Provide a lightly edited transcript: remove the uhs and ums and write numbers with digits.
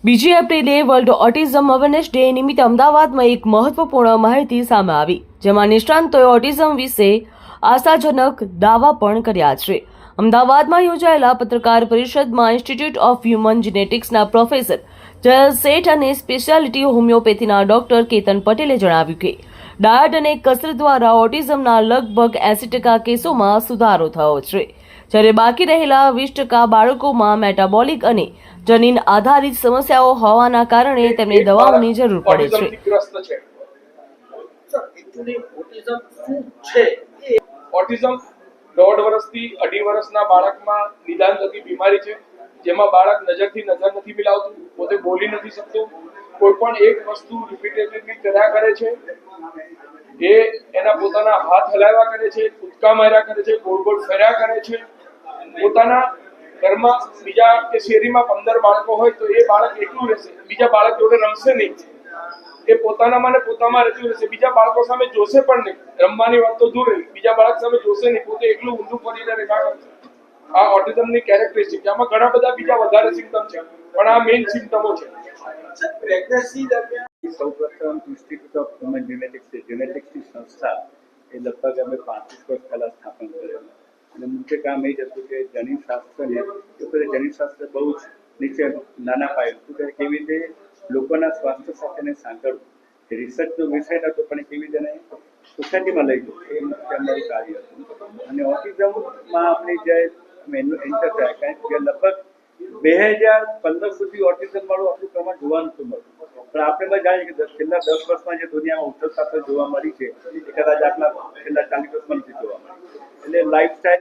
બીજી એપ્રિલે world autism awareness day નિમિત્તે અમદાવાદમાં એક મહત્વપૂર્ણ માહિતી સામે આવી, જેમાં નિષ્ણાંતોએ ઓટિઝમ વિશે આશાજનક દાવા પણ કર્યા છે. અમદાવાદમાં યોજાયેલા પત્રકાર પરિષદમાં ઇન્સ્ટિટ્યૂટ ઓફ હ્યુમન જીનેટિક્સના પ્રોફેસર જયલ શેઠ અને સ્પેશિયાલિટી હોમિયોપેથીના ડોક્ટર કેતન પટેલે જણાવ્યું કે ડાયટ અને કસરત દ્વારા ઓટિઝમના લગભગ 80% કેસોમાં સુધારો થયો છે, જ્યારે બાકી રહેલા 20% બાળકોમાં મેટાબોલિક અને જનીન આધારિત સમસ્યાઓ હોવાના કારણે તેમને દવાઓની જરૂર પડે છે. ઓટિઝમ 1.5 વર્ષથી 2.5 વર્ષના બાળકમાં નિદાન થતી બીમારી છે, જેમાં બાળક નજરથી નજર નથી મિલાવતું, પોતે બોલી નથી શકતું, કોઈ પણ એક વસ્તુ રિપીટેડલી કર્યા કરે છે, એ એના પોતાના હાથ હલાવ્યા કરે છે, કૂદકા માર્યા કરે છે, ગોળ ગોળ ફર્યા કરે છે. પોતાના ઘરમાં બીજા કે શેરીમાં 15 બાળકો હોય તો એ બાળક એકલું રહેશે, બીજા બાળક જોડે રમશે નહીં, એ પોતાનામાં ને પોતામાં રહેતું રહેશે, બીજા બાળકો સામે જોશે પણ નહીં. રમવાની વાત તો દૂર રહી, બીજા બાળક સામે જોશે નહીં, પોતે એકલું ઊંધું પડીને રેખા કરશે. આ ઓટિઝમની કેરેક્ટરિસ્ટિક છે. આમાં ઘણા બધા બીજા વધારે સિમ્પટમ છે, પણ આ મેઇન સિમ્પટમો છે. પ્રેગ્નન્સી દરમિયાન સૌપ્રથમ ઇન્સ્ટિટ્યૂટ ઓફ હ્યુમન જેનેટિક્સની સંસ્થા એ લગભગ અમે 35 વર્ષ પહેલા સ્થાપન કરેલું, અને મુખ્ય કામ એ જ હતું કે જનીન શાસ્ત્રને જનીન શાસ્ત્ર બહુ જ નીચે નાના પાયે હતું કે કેવી રીતે લોકોના સ્વાસ્થ્ય સાથેને સાંકળવું. રિસર્ચનો વિષય હતો, પણ કેવી રીતે સોસાયટીમાં લઈ જવું એ મુખ્ય અમારું કાર્ય હતું. અને ઓટિઝમમાં આપણે જે એન્ટર થયા, કારણ કે લગભગ 2015 સુધી ઓટિઝમ વાળું આપણું પ્રમાણ જોવા નતું મળતું, પણ આપણે જાણીએ કે છેલ્લા 10 વર્ષમાં જે દુનિયામાં ઉછળ સાથે જોવા મળી છે એ કદાચ આટલા છેલ્લા 40 વર્ષમાં નથી જોવા મળી. એટલે લાઈફસ્ટાઈલ